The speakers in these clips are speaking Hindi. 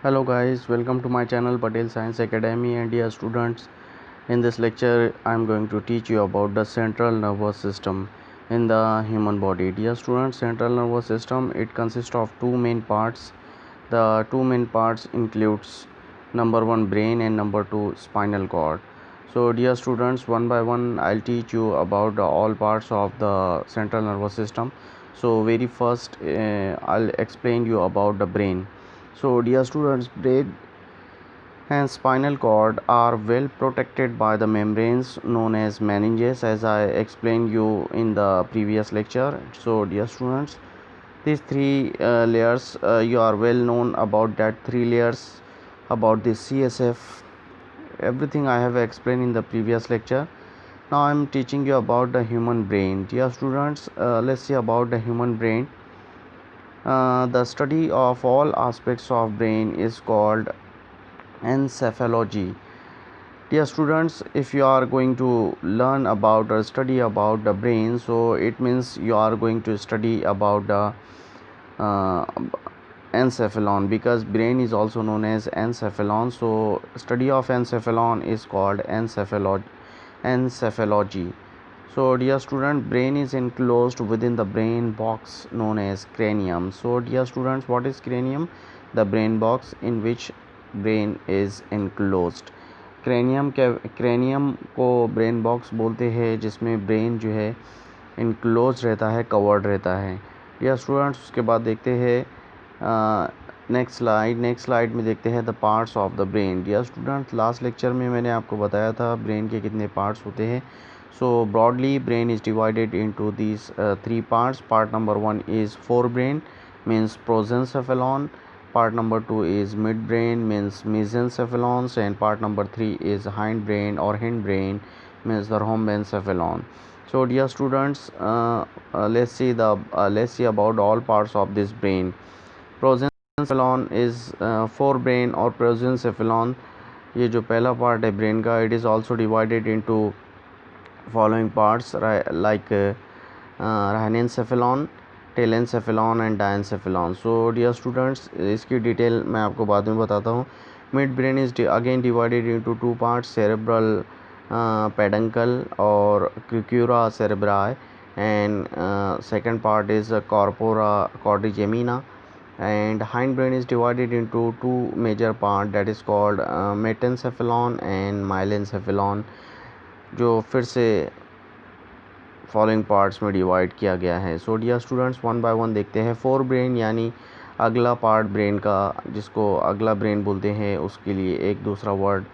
Hello guys, welcome to my channel Patel Science Academy, and dear students, in this lecture I am going to teach you about the central nervous system in the human body. Dear students, central nervous system, it consists of two main parts. The two main parts includes number 1 brain and number 2 spinal cord. So dear students, one by one I'll teach you about all parts of the central nervous system. So very first I'll explain you about the brain. So dear students, brain and spinal cord are well protected by the membranes known as meninges, as I explained you in the previous lecture. So dear students, these three layers, you are well known about that three layers, about the CSF, everything I have explained in the previous lecture. Now I am teaching you about the human brain. Dear students, let's see about the human brain. The study of all aspects of brain is called encephalology. Dear students, if you are going to learn about or study about the brain, so it means you are going to study about the uh, encephalon, because brain is also known as encephalon. So study of encephalon is called encephalogy. So dear student, brain is enclosed within the brain box known as cranium. So dear students, what is cranium? The brain box in which brain is enclosed. Cranium को ब्रेन बॉक्स बोलते हैं, जिसमें ब्रेन जो है इनक्लोज रहता है, कवर्ड रहता है. डियर स्टूडेंट्स, उसके बाद देखते हैं नेक्स्ट स्लाइड में देखते हैं the parts of the brain. Dear students, last lecture में मैंने आपको बताया था ब्रेन के कितने पार्ट्स होते हैं. So broadly brain is divided into these three parts. Part number 1 is forebrain, means prosencephalon. Part number 2 is midbrain, means mesencephalons, and part number 3 is hindbrain or hindbrain, means the rhombencephalon. So dear students, let's see about all parts of this brain. Prosencephalon is forebrain or prosencephalon. ये जो पहला पार्ट है ब्रेन का, it is also divided into following parts like rhinencephalon, telencephalon and diencephalon. So dear students, इसकी डिटेल मैं आपको बाद में बताता हूँ. Midbrain is again divided into two parts, cerebral peduncle और crura cerebri, and second part is corpora quadrigemina. And hindbrain is divided into two major parts, that is called metencephalon and myelencephalon, जो फिर से फॉलोइंग पार्ट्स में डिवाइड किया गया है. So dear students, one by one देखते हैं. फोर ब्रेन यानी अगला पार्ट ब्रेन का, जिसको अगला ब्रेन बोलते हैं, उसके लिए एक दूसरा वर्ड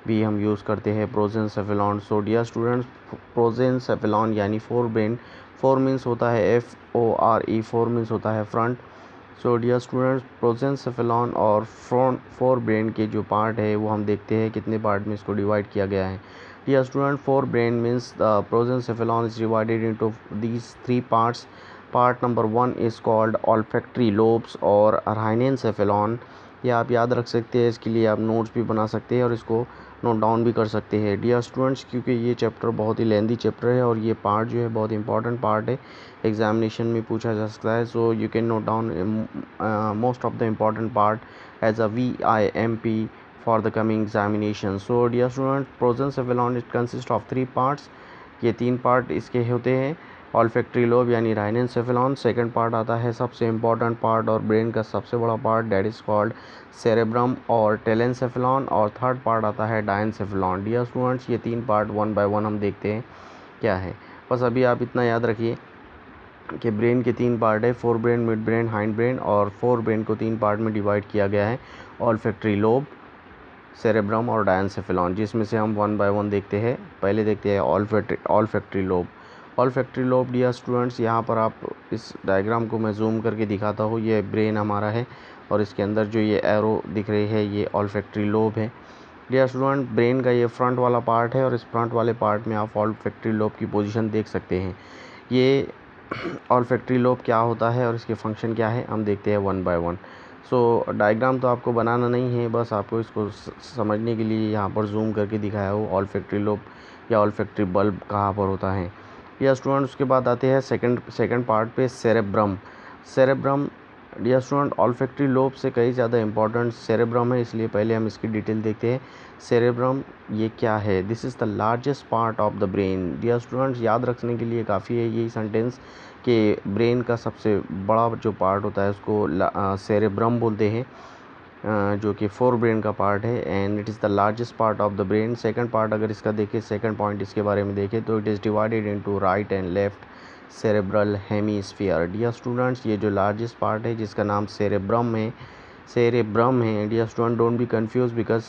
भी हम यूज़ करते हैं, प्रोजेंसेफेलॉन. सो डियर स्टूडेंट्स, प्रोजेंसेफेलॉन यानी फोर ब्रेन. फोर मीन्स होता है FORE, फोर मीन्स होता है फ्रंट. सो डियर स्टूडेंट्स, प्रोजेंसेफेलॉन और फोर ब्रेन के जो पार्ट है वो हम देखते हैं कितने पार्ट में इसको डिवाइड किया गया है. Dear student, forebrain means the prosencephalon is divided into these three parts. Part number 1 is called olfactory lobes और rhinencephalon. ये आप याद रख सकते हैं, इसके लिए आप नोट्स भी बना सकते हैं और इसको नोट डाउन भी कर सकते हैं. डियर स्टूडेंट्स, क्योंकि ये चैप्टर बहुत ही लेंदी चैप्टर है और ये पार्ट जो है बहुत इंपॉर्टेंट पार्ट है, एग्जामिनेशन में पूछा जा सकता है. So you can note down most of the important part as a VIMP for the coming examination. So dear student, prosencephalon it consists of three parts. ये तीन पार्ट इसके होते हैं. ऑल्फैक्टरी लोब यानी राइनेंसेफेलॉन. सेकंड पार्ट आता है सबसे इम्पॉर्टेंट पार्ट और ब्रेन का सबसे बड़ा part, that is called cerebrum और टेलेंसेफेलॉन. और थर्ड पार्ट आता है डायनसेफेलॉन. डियर स्टूडेंट्स, ये तीन पार्ट वन बाय वन हम देखते हैं क्या है. बस अभी आप इतना याद रखिए कि ब्रेन के तीन पार्ट है, fore brain, mid brain, hind brain. और फोर ब्रेन को तीन पार्ट में डिवाइड किया गया है, ऑल्फैक्टरी लोब, सेरेब्रम और डायनसेफेलॉन, जिसमें से हम वन बाय वन देखते हैं. पहले देखते हैं olfactory lobe. Olfactory lobe, dear students, यहाँ पर आप इस डायग्राम को मैं जूम करके दिखाता हूँ. ये ब्रेन हमारा है और इसके अंदर जो ये एरो दिख रही है ये ऑल्फैक्टरी लोब है. डियर स्टूडेंट, ब्रेन का ये फ्रंट वाला पार्ट है और इस फ्रंट वाले पार्ट में आप ऑल्फैक्टरी लोब की पोजीशन देख सकते हैं. ये ऑल्फैक्टरी लोब क्या होता है और इसके फंक्शन क्या है, हम देखते हैं one by one. So diagram तो आपको बनाना नहीं है, बस आपको इसको समझने के लिए यहाँ पर जूम करके दिखाया हो ऑल्फैक्टरी लोब या ऑल्फैक्टरी बल्ब कहाँ पर होता है. या स्टूडेंट, उसके बाद आते हैं सेकंड पार्ट पे, cerebrum. Cerebrum dear student, olfactory lobe से कई ज़्यादा इंपॉर्टेंट सेरेब्रम है, इसलिए पहले हम इसकी डिटेल देखते हैं। सेरेब्रम ये क्या है? This is the largest part of the brain. Dear students, याद रखने के लिए काफ़ी है यही सेंटेंस कि ब्रेन का सबसे बड़ा जो पार्ट होता है उसको सेरेब्रम बोलते हैं, जो कि फोर ब्रेन का पार्ट है, and it is the largest part of the brain. Second part अगर इसका देखें, सेकंड पॉइंट इसके बारे में देखें तो it is divided into right and left cerebral hemisphere. Dear students, ये जो लार्जेस्ट पार्ट है जिसका नाम सेरेब्रम है dear student, don't be confuse because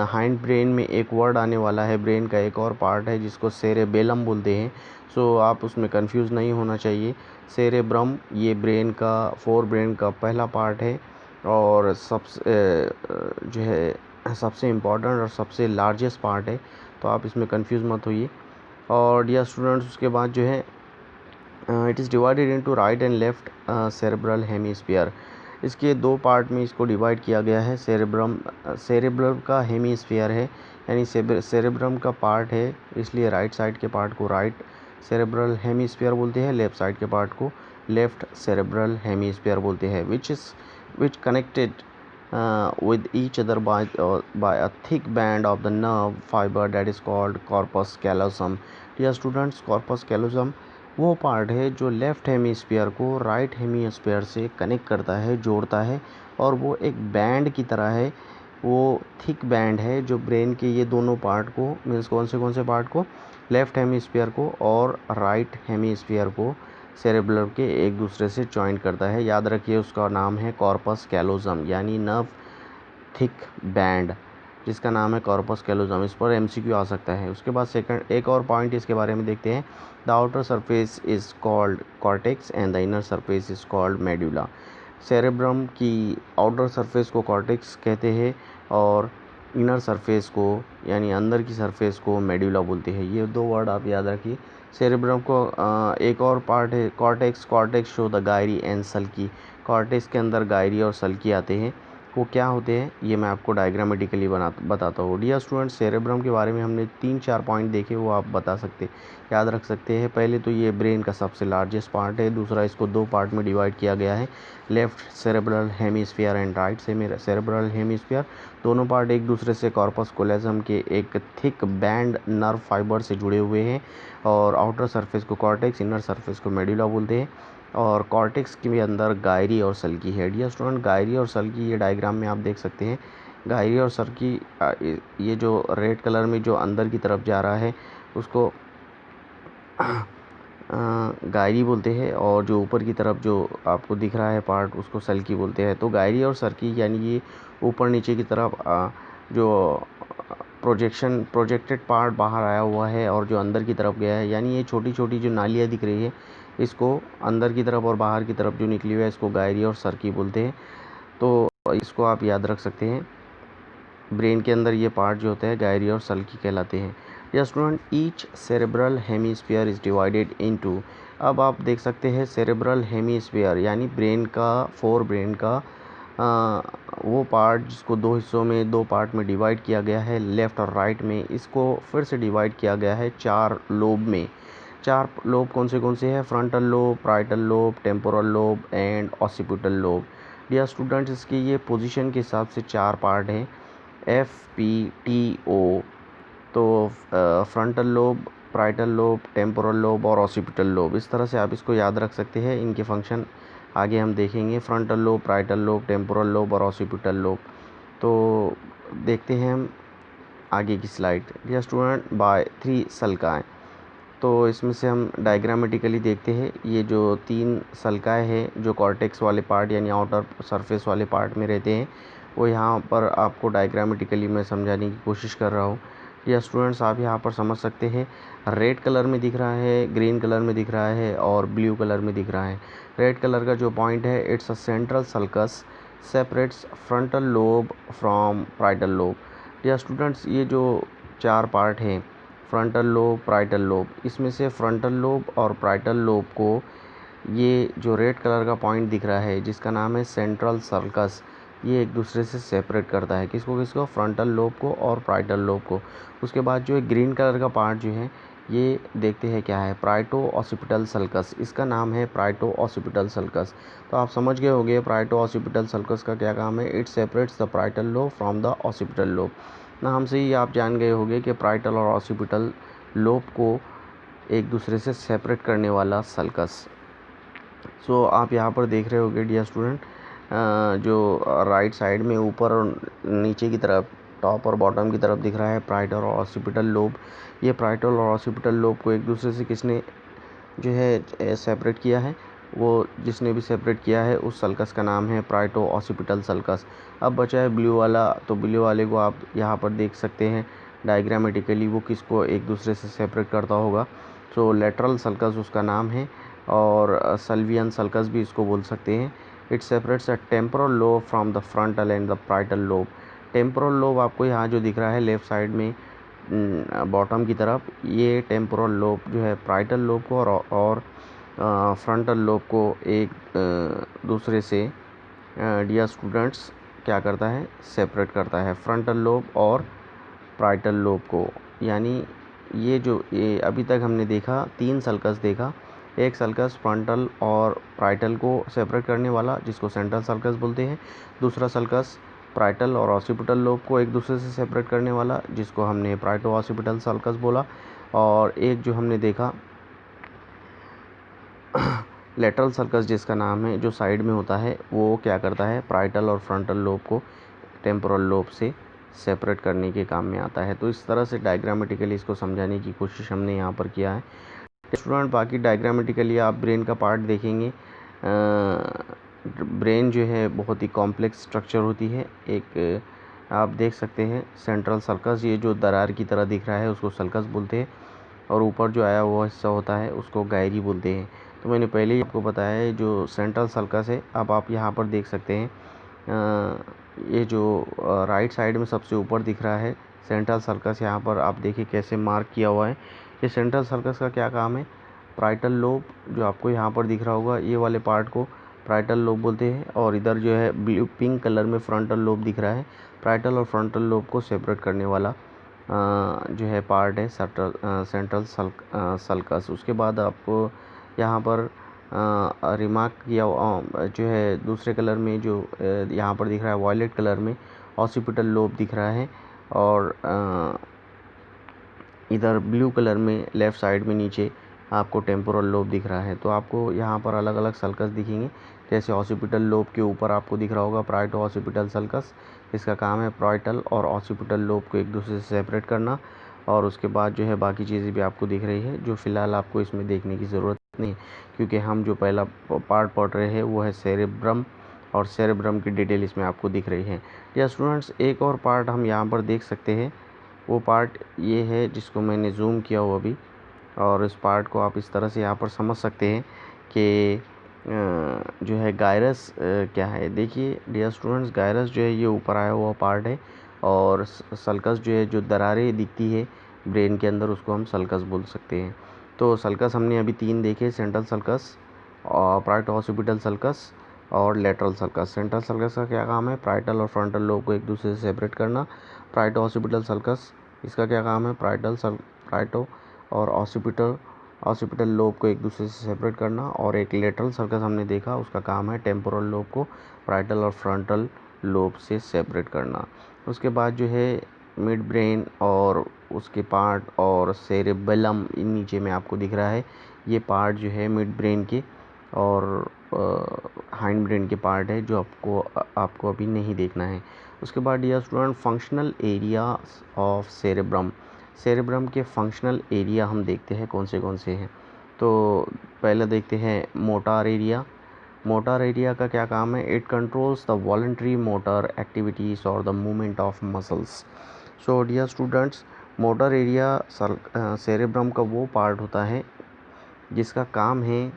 hind brain में एक वर्ड आने वाला है, ब्रेन का एक और पार्ट है जिसको सेरेबेलम बोलते हैं, सो आप उसमें कंफ्यूज नहीं होना चाहिए। सेरेब्रम ये फोर ब्रेन का पहला पार्ट है और जो है सबसे इम्पॉर्टेंट और सबसे लार्जेस्ट पार्ट है, तो आप इसमें कंफ्यूज मत होइए। और डियर स्टूडेंट्स, उसके बाद जो है it is divided into right and left cerebral hemisphere. इसके दो पार्ट में इसको डिवाइड किया गया है। सेरेब्रम का हेमीस्फीयर है, यानी सेरेब्रम का पार्ट है, इसलिए राइट साइड के पार्ट को राइट सेरेब्रल हेमीस्फीयर बोलते हैं, लेफ्ट साइड के पार्ट को लेफ्ट सेरेब्रल हेमीस्फीयर बोलते हैं, which connected with each other by a thick band of the nerve fiber that is called corpus callosum. Dear students, corpus callosum वो पार्ट है जो लेफ़्ट हेमीस्फीयर को राइट हेमीस्फीयर से कनेक्ट करता है, जोड़ता है, और वो एक बैंड की तरह है, वो थिक बैंड है जो ब्रेन के ये दोनों पार्ट को, मीन्स कौन से पार्ट को, लेफ़्ट हेमीस्फीयर को और राइट हेमीस्फीयर को सेरेब्रम के एक दूसरे से जॉइंट करता है। याद रखिए उसका नाम है कॉर्पस कैलोजम, यानी नर्व थिक बैंड, जिसका नाम है कॉर्पस कैलोजम। इस पर एमसीक्यू आ सकता है। उसके बाद सेकंड एक और पॉइंट इसके बारे में देखते हैं। The outer surface is called cortex and the inner surface is called medulla. Cerebrum की आउटर सरफेस को कॉर्टेक्स कहते हैं और इनर सरफेस को, यानी अंदर की सरफेस को, मेडुला बोलते हैं। ये दो वर्ड आप याद रखिए। सेरेब्रम को एक और पार्ट है cortex show the gyri and sulci. Cortex के अंदर गायरी और सल्की आते हैं, वो क्या होते हैं ये मैं आपको डायग्रामेटिकली बताता हूँ। डियर स्टूडेंट्स, सेरेब्रम के बारे में हमने 3-4 पॉइंट देखे, वो आप याद रख सकते हैं। पहले तो ये ब्रेन का सबसे लार्जेस्ट पार्ट है। दूसरा, इसको दो पार्ट में डिवाइड किया गया है, left cerebral hemisphere and right cerebral hemisphere. दोनों पार्ट एक दूसरे से कॉर्पस कोलेजम के एक थिक बैंड नर्व फाइबर से जुड़े हुए हैं, और आउटर सरफेस को कॉर्टेक्स, इनर सरफेस को मेडुला बोलते हैं, और कॉर्टेक्स के अंदर गायरी और सल्की है। डियर स्टूडेंट, गायरी और सल्की ये डायग्राम में आप देख सकते हैं। गायरी और सल्की, ये जो रेड कलर में जो अंदर की तरफ जा रहा है उसको गायरी बोलते हैं, और जो ऊपर की तरफ जो आपको दिख रहा है पार्ट उसको सल्की बोलते हैं। तो गायरी और सल्की यानी ये ऊपर नीचे की तरफ जो प्रोजेक्टेड पार्ट बाहर आया हुआ है और जो अंदर की तरफ गया है, यानी ये छोटी छोटी जो नालियाँ दिख रही है, इसको अंदर की तरफ और बाहर की तरफ जो निकली हुई है इसको गायरी और सल्की बोलते हैं। तो इसको आप याद रख सकते हैं। ब्रेन के अंदर ये पार्ट जो होते हैं गायरी और सल्की कहलाते हैं। या student, each cerebral hemisphere is divided into. अब आप देख सकते हैं सेरेब्रल हेमीस्फीयर यानी फोर ब्रेन का वो पार्ट जिसको दो हिस्सों में, दो पार्ट में डिवाइड किया गया है, लेफ़्ट और राइट में। इसको फिर से डिवाइड किया गया है 4 लोब में। 4 लोब कौन से हैं? Frontal lobe, parietal lobe, temporal lobe and occipital lobe. Dear students, इसकी ये पोजीशन के हिसाब से 4 पार्ट हैं, FPTO। तो frontal lobe, parietal lobe, temporal lobe और ऑसिपिटल लोब, इस तरह से आप इसको याद रख सकते हैं। इनके फंक्शन आगे हम देखेंगे, frontal lobe, parietal lobe, temporal lobe और ऑसिपिटल लोब। तो देखते हैं हम आगे की स्लाइड। डियर स्टूडेंट, बाय 3 सल्काएँ। तो इसमें से हम डायग्रामेटिकली देखते हैं, ये जो 3 सल्काएँ हैं जो कॉर्टेक्स वाले पार्ट यानी आउटर सरफेस वाले पार्ट में रहते हैं, वो यहाँ पर आपको डायग्रामेटिकली मैं समझाने की कोशिश कर रहा हूँ। या स्टूडेंट्स, आप यहाँ पर समझ सकते हैं, रेड कलर में दिख रहा है, ग्रीन कलर में दिख रहा है और ब्लू कलर में दिख रहा है। रेड कलर का जो पॉइंट है, it's a central sulcus separates frontal lobe from parietal lobe. या स्टूडेंट्स, ये जो 4 पार्ट हैं, फ्रंटल लोब, पाराइटल लोब, इसमें से फ्रंटल लोब और पाराइटल लोब को, ये जो रेड कलर का पॉइंट दिख रहा है जिसका नाम है सेंट्रल सर्कस, ये एक दूसरे से सेपरेट करता है। किसको? फ्रंटल लोब को और पाराइटल लोब को। उसके बाद जो ग्रीन कलर का पार्ट जो है, ये देखते हैं क्या है, प्राइटो ऑसिपिटल सल्कस, इसका नाम है प्राइटो ऑसिपिटल सल्कस। तो आप समझ गए होंगे प्राइटो ऑसिपिटल सल्कस का क्या काम है, it separates the parietal lobe from the occipital lobe. ना हमसे ही आप जान गए होंगे कि प्राइटल और ऑसिपिटल लोब को एक दूसरे से सेपरेट करने वाला सल्कस। सो आप यहाँ पर देख रहे होंगे डियर स्टूडेंट, जो राइट साइड में ऊपर और नीचे की तरफ, टॉप और बॉटम की तरफ दिख रहा है प्राइटल और ऑसिपिटल लोब। ये प्राइटल और ऑसिपिटल लोब को एक दूसरे से किसने जो है सेपरेट किया है, वो जिसने भी सेपरेट किया है उस सल्कस का नाम है प्राइटो ऑसिपिटल सल्कस। अब बचा है ब्लू वाला, तो ब्लू वाले को आप यहाँ पर देख सकते हैं डायग्रामेटिकली वो किसको एक दूसरे से सेपरेट करता होगा। सो लेटरल सल्कस उसका नाम है, और सल्वियन सल्कस भी इसको बोल सकते हैं। It separates a temporal lobe from the frontal and the parietal lobe. Temporal lobe आपको यहाँ जो दिख रहा है लेफ़्ट साइड में बॉटम की तरफ, ये टेम्पोरल लोब जो है प्राइटल लोब को और फ्रंटल लोब को एक दूसरे से डियर स्टूडेंट्स क्या करता है, सेपरेट करता है, फ्रंटल लोब और प्राइटल लोब को। यानी ये अभी तक हमने देखा 3 सल्कस देखा। एक सल्कस फ्रंटल और प्राइटल को सेपरेट करने वाला जिसको सेंट्रल सल्कस बोलते हैं। दूसरा सल्कस प्राइटल और ऑसिपिटल लोब को एक दूसरे से सेपरेट करने वाला जिसको हमने प्राइटो ऑसिपिटल सल्कस बोला। और एक जो हमने देखा लेटरल सल्कस जिसका नाम है, जो साइड में होता है, वो क्या करता है, प्राइटल और फ्रंटल लोब को टेम्पोरल लोब से सेपरेट करने के काम में आता है। तो इस तरह से डायग्रामेटिकली इसको समझाने की कोशिश हमने यहाँ पर किया है स्टूडेंट। बाकी डायग्रामेटिकली आप ब्रेन का पार्ट देखेंगे, ब्रेन जो है बहुत ही कॉम्प्लेक्स स्ट्रक्चर होती है। एक आप देख सकते हैं सेंट्रल सल्कस, ये जो दरार की तरह दिख रहा है उसको सल्कस बोलते हैं, और ऊपर जो आया हुआ हिस्सा होता है उसको गायरी बोलते हैं। तो मैंने पहले ही आपको बताया है जो सेंट्रल सल्कस है। अब आप यहाँ पर देख सकते हैं ये जो राइट साइड में सबसे ऊपर दिख रहा है सेंट्रल सल्कस, यहाँ पर आप देखिए कैसे मार्क किया हुआ है। ये सेंट्रल सल्कस का क्या काम है, प्राइटल लोब जो आपको यहाँ पर दिख रहा होगा, ये वाले पार्ट को प्राइटल लोब बोलते हैं। और इधर जो है ब्लू पिंक कलर में फ्रंटल लोब दिख रहा है, प्राइटल और फ्रंटल लोब को सेपरेट करने वाला जो है पार्ट है सेंट्रल सल्कस। उसके बाद आपको यहाँ पर रिमार्क किया जो है दूसरे कलर में जो यहाँ पर दिख रहा है वॉयलेट कलर में ऑसिपिटल लोब दिख रहा है, और इधर ब्लू कलर में लेफ़्ट साइड में नीचे आपको टेम्पोरल लोब दिख रहा है। तो आपको यहाँ पर अलग अलग सल्कस दिखेंगे, जैसे ऑसिपिटल लोब के ऊपर आपको दिख रहा होगा प्राइटो ऑसिपिटल सल्कस, इसका काम है प्राइटल और ऑसिपिटल लोब को एक दूसरे से सेपरेट करना। और उसके बाद जो है बाकी चीज़ें भी आपको दिख रही है, जो फ़िलहाल आपको इसमें देखने की ज़रूरत नहीं, क्योंकि हम जो पहला पार्ट पढ़ रहे हैं वो है सेरेब्रम, और सेरेब्रम की डिटेल इसमें आपको दिख रही है। या स्टूडेंट्स एक और पार्ट हम यहाँ पर देख सकते हैं, वो पार्ट ये है जिसको मैंने जूम किया हुआ अभी, और इस पार्ट को आप इस तरह से यहाँ पर समझ सकते हैं कि जो है गायरस क्या है। देखिए डियर स्टूडेंट्स, गायरस जो है ये ऊपर आया हुआ पार्ट है, और सल्कस जो है जो दरारें दिखती है ब्रेन के अंदर उसको हम सल्कस बोल सकते हैं। तो सल्कस हमने अभी 3 देखे, सेंट्रल सल्कस और प्राइटो ऑसिपिटल सल्कस और लेटरल सल्कस। सेंट्रल सल्कस का क्या काम है, प्राइटल और फ्रंटल लोब को एक दूसरे से सेपरेट करना। प्राइटो ऑसिपिटल सल्कस इसका क्या काम है, प्राइटो और ऑसिपिटल लोब को एक दूसरे से सेपरेट करना। और एक लेटरल सल्कस हमने देखा, उसका काम है टेम्पोरल लोब को प्राइटल और फ्रंटल लोब से सेपरेट करना। उसके बाद जो है मिड ब्रेन और उसके पार्ट और सेरेबेलम नीचे में आपको दिख रहा है, ये पार्ट जो है मिड ब्रेन के और हाइंड ब्रेन के पार्ट है, जो आपको अभी नहीं देखना है। उसके बाद dear student functional area of cerebrum के फंक्शनल एरिया हम देखते हैं कौन से हैं। तो पहले देखते हैं मोटार एरिया। मोटार एरिया का क्या काम है, it controls the voluntary motor activities और the movement of muscles. So dear students, motor area cerebrum का वो पार्ट होता है जिसका काम है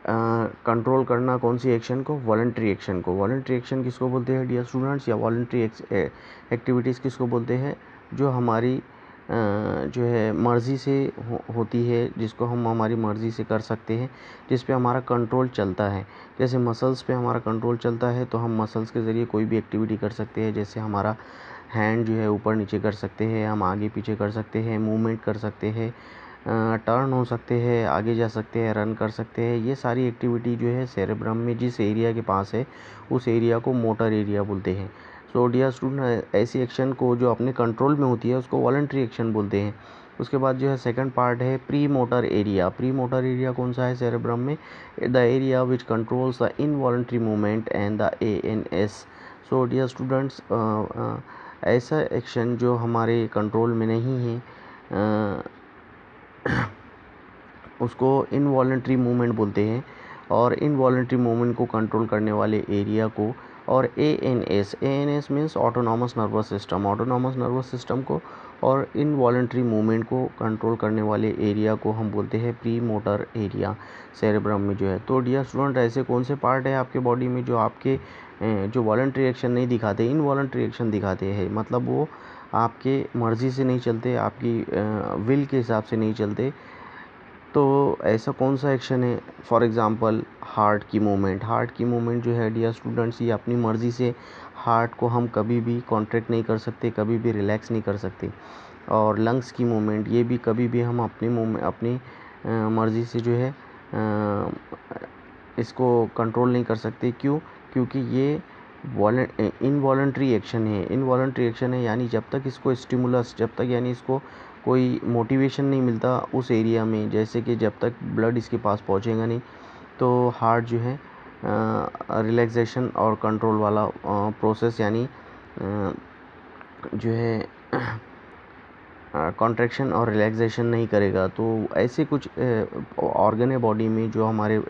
कंट्रोल करना कौन सी एक्शन को, वॉलंटरी एक्शन को। वॉलंटरी एक्शन किसको बोलते हैं डियर स्टूडेंट्स, या वॉलंटरी एक्टिविटीज़ किसको बोलते हैं, जो हमारी जो है मर्ज़ी से होती है, जिसको हम हमारी मर्ज़ी से कर सकते हैं, जिस पे हमारा कंट्रोल चलता है। जैसे मसल्स पे हमारा कंट्रोल चलता है तो हम मसल्स के ज़रिए कोई भी एक्टिविटी कर सकते हैं। जैसे हमारा हैंड जो है ऊपर नीचे कर सकते हैं, हम आगे पीछे कर सकते हैं, मूवमेंट कर सकते हैं, टर्न हो सकते हैं, आगे जा सकते हैं, रन कर सकते हैं। ये सारी एक्टिविटी जो है सेरेब्रम में जिस एरिया के पास है उस एरिया को मोटर एरिया बोलते हैं। सो डियर स्टूडेंट, ऐसी एक्शन को जो अपने कंट्रोल में होती है उसको वॉलंटरी एक्शन बोलते हैं। उसके बाद जो है सेकंड पार्ट है premotor area. Premotor area कौन सा है सेरेब्रम में? The area which controls the involuntary movement and the ANS। So dear students, ऐसा एक्शन जो हमारे कंट्रोल में नहीं है उसको इनवॉलंटरी मूवमेंट बोलते हैं, और इनवॉलंटरी मूवमेंट को कंट्रोल करने वाले एरिया को। और ANS means autonomous nervous system, autonomous nervous system को और इनवॉलंटरी मूवमेंट को कंट्रोल करने वाले एरिया को हम बोलते हैं प्री मोटर एरिया सेरेब्रम में जो है। तो डियर स्टूडेंट, ऐसे कौन से पार्ट है आपके बॉडी में जो आपके जो वॉलंटरी एक्शन नहीं दिखाते, इनवॉलंटरी एक्शन दिखाते हैं, मतलब वो आपके मर्ज़ी से नहीं चलते, आपकी विल के हिसाब से नहीं चलते। तो ऐसा कौन सा एक्शन है? फॉर एग्ज़ाम्पल हार्ट की मूवमेंट। हार्ट की मूवमेंट जो है डियर स्टूडेंट्स, ये अपनी मर्ज़ी से हार्ट को हम कभी भी कॉन्ट्रैक्ट नहीं कर सकते, कभी भी रिलैक्स नहीं कर सकते। और लंग्स की मूवमेंट, ये भी कभी भी हम अपनी मर्ज़ी से जो है इसको कंट्रोल नहीं कर सकते। क्यों? क्योंकि ये इनवॉलंटरी एक्शन है। इनवॉलंटरी एक्शन है यानी जब तक इसको स्टिमुलस, जब तक यानी इसको कोई मोटिवेशन नहीं मिलता उस एरिया में, जैसे कि जब तक ब्लड इसके पास पहुंचेगा नहीं, तो हार्ट जो है रिलैक्सेशन और कंट्रोल वाला प्रोसेस यानी जो है कॉन्ट्रैक्शन और रिलैक्सेशन नहीं करेगा। तो ऐसे कुछ ऑर्गन है बॉडी में जो हमारे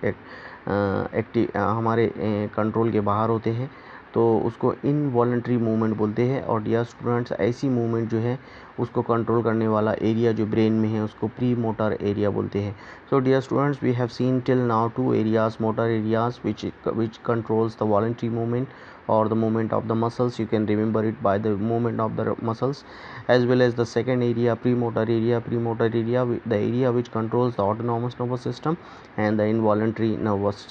हमारे कंट्रोल के बाहर होते हैं, तो उसको इनवॉलंटरी मूवमेंट बोलते हैं। और डियर स्टूडेंट्स, ऐसी मूवमेंट जो है उसको कंट्रोल करने वाला एरिया जो ब्रेन में है उसको प्री मोटर एरिया बोलते हैं। So dear students, we have seen till now two areas, motor areas which controls the voluntary movement or the movement of the muscles. You can remember it by the movement of the muscles, as well as the second area premotor area. Premotor area, the area which controls the autonomous nervous system and the involuntary nervous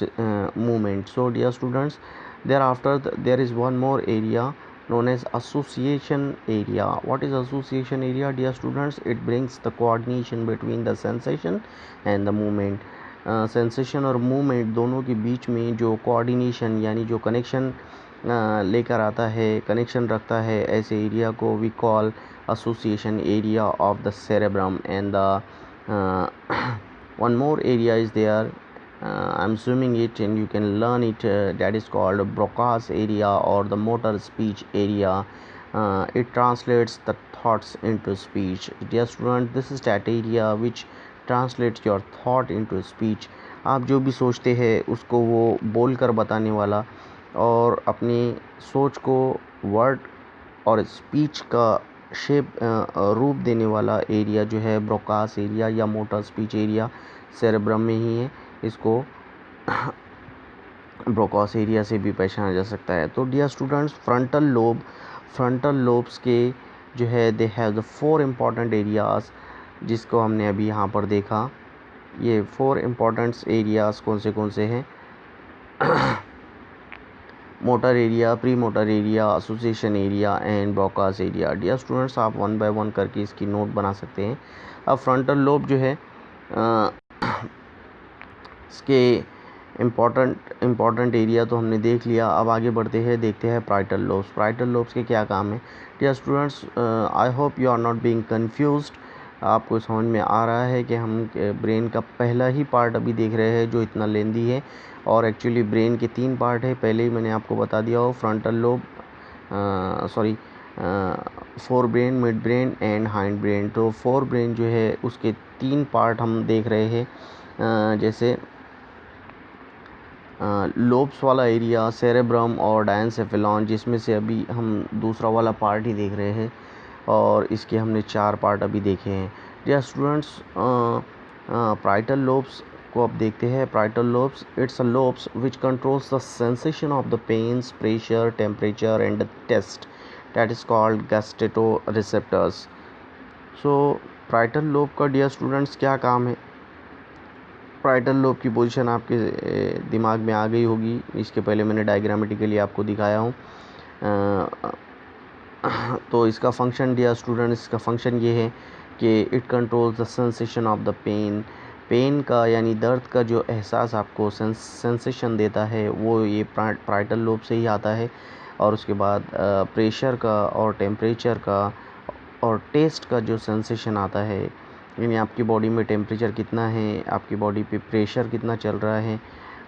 movement. So dear students, thereafter there is one more area known as association area. What is association area, dear students? It brings the coordination between the sensation and the movement. Sensation और मूवमेंट दोनों के बीच में जो कोऑर्डिनेशन यानी जो कनेक्शन लेकर आता है, कनेक्शन रखता है, ऐसे एरिया को we call association area of the cerebrum. And the one more area is there, I'm zooming it and you can learn it, that is called Broca's area or the motor speech area. It translates the thoughts into speech. Dear student, this is that area which translates your thought into speech. आप जो भी सोचते हैं उसको वो बोल कर बताने वाला और अपनी सोच को वर्ड और स्पीच का शेप रूप देने वाला एरिया जो है ब्रोकास एरिया या मोटर स्पीच एरिया सेरेब्रम में ही है। इसको ब्रोकास एरिया से भी पहचाना जा सकता है। तो डियर स्टूडेंट्स, फ्रंटल लोब्स के जो है they have the 4 important areas, जिसको हमने अभी यहाँ पर देखा। ये 4 इम्पॉर्टेंट एरियाज़ कौन से हैं? Motor area, premotor area, association area and Broca's area. Dear students, आप 1 बाय 1 करके इसकी नोट बना सकते हैं। अब फ्रंटल लोब जो है इसके इम्पॉर्टेंट एरिया तो हमने देख लिया। अब आगे बढ़ते हैं, देखते हैं पार्इटल लोब्स। पार्इटल लोब्स के क्या काम है? Dear students, I hope you are not being confused. आपको समझ में आ रहा है कि हम ब्रेन का पहला ही पार्ट अभी देख रहे हैं जो इतना लेंदी है, और एक्चुअली ब्रेन के 3 पार्ट है। पहले ही मैंने आपको बता दिया हो, frontal lobe, fore brain, mid brain and hind brain. तो फोर ब्रेन जो है उसके 3 पार्ट हम देख रहे हैं, जैसे लोब्स वाला एरिया सेरेब्रम और डायनसेफेलॉन, जिसमें से अभी हम दूसरा वाला पार्ट ही देख रहे हैं, और इसके हमने 4 पार्ट अभी देखे हैं। डियर स्टूडेंट्स, पार्इटल लोब्स को अब देखते हैं। Parietal lobes, it's a lobes which controls the sensation of the pains, pressure, temperature and the taste, that is called gustatoreceptors. सो प्राइटल लोब का डियर स्टूडेंट्स क्या काम है? प्राइटल लोब की पोजीशन आपके दिमाग में आ गई होगी, इसके पहले मैंने डायग्रामेटिकली आपको दिखाया हूँ। तो इसका फंक्शन डियर स्टूडेंट्स, इसका फंक्शन ये है कि it controls the sensation of the pain का यानी दर्द का जो एहसास आपको सेंसेशन देता है वो ये प्राइटल लोब से ही आता है। और उसके बाद प्रेशर का और टेम्परेचर का और टेस्ट का जो सेंसेशन आता है, यानी आपकी बॉडी में टेम्परेचर कितना है, आपकी बॉडी पे प्रेशर कितना चल रहा है,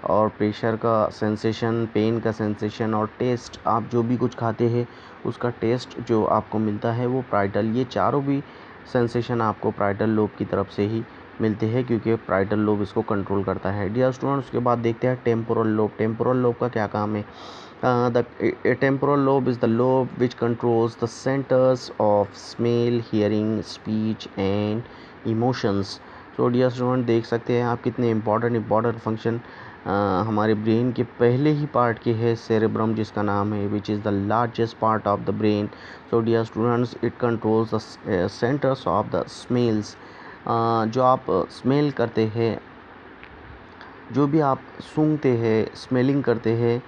और प्रेशर का सेंसेशन, पेन का सेंसेशन और टेस्ट, आप जो भी कुछ खाते हैं उसका टेस्ट जो आपको मिलता है वो प्राइटल, ये चारों भी सेंसेशन आपको प्राइटल लोब की तरफ से ही मिलते हैं, क्योंकि प्राइटल लोब इसको कंट्रोल करता है। डियर स्टूडेंट्स, उसके बाद देखते हैं टेम्पोरल लोब। टेम्पोरल लोब का क्या काम है? The temporal lobe is the lobe which controls the centers of smell, hearing, speech and emotions. So dear student, देख सकते हैं आप कितने इम्पॉर्टेंट फंक्शन हमारे ब्रेन के पहले ही पार्ट के है, सेरेब्रम जिसका नाम है, which is the largest part of the brain. So dear students, it controls the centres of the smells. जो आप स्मेल करते हैं, जो भी आप सूंघते हैं, स्मेलिंग करते हैं,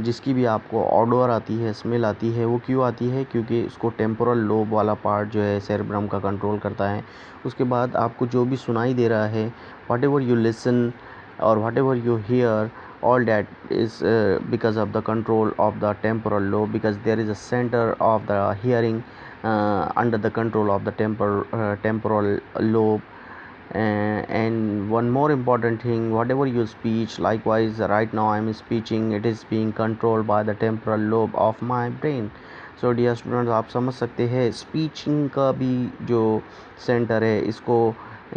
जिसकी भी आपको ऑडोर आती है, स्मेल आती है, वो क्यों आती है? क्योंकि उसको टेम्पोरल लोब वाला पार्ट जो है सेरेब्रम का कंट्रोल करता है. उसके बाद आपको जो भी सुनाई दे रहा है, व्हाट एवर यू लिसन और what ever you here, all that is because of the control of the temporal lobe, because there is a center of the hearing under the control of the temporal lobe. And one more important thing, whatever you speech, likewise right now I am speaking, it is being controlled by the temporal lobe of my brain. So dear students, आप समझ सकते हैं स्पीचिंग का भी जो सेंटर है, इसको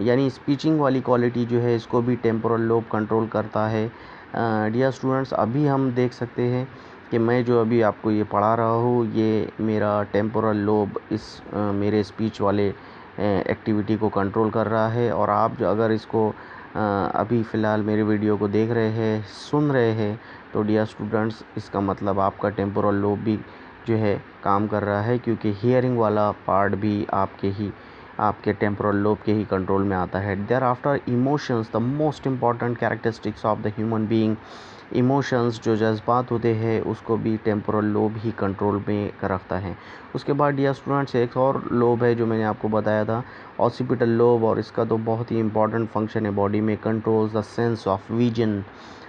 यानी स्पीचिंग वाली क्वालिटी जो है इसको भी टेम्पोरल लोब कंट्रोल करता है. डियर स्टूडेंट्स, अभी हम देख सकते हैं कि मैं जो अभी आपको ये पढ़ा रहा हूँ, ये मेरा टेम्पोरल लोब इस मेरे स्पीच वाले एक्टिविटी को कंट्रोल कर रहा है. और आप जो अगर इसको अभी फ़िलहाल मेरे वीडियो को देख रहे हैं, सुन रहे हैं, तो डियर स्टूडेंट्स इसका मतलब आपका टेम्पोरल लोब भी जो है काम कर रहा है, क्योंकि हियरिंग वाला पार्ट भी आपके टेम्पोरल लोब के ही कंट्रोल में आता है. Thereafter emotions, the most important characteristics of the human being. Emotions जो जज्बात होते हैं उसको भी टेम्पोरल लोब ही कंट्रोल में रखता है. उसके बाद डियर स्टूडेंट्स एक और लोब है जो मैंने आपको बताया था, ऑसिपिटल लोब, और इसका तो बहुत ही इंपॉर्टेंट फंक्शन है बॉडी में, controls the sense of vision.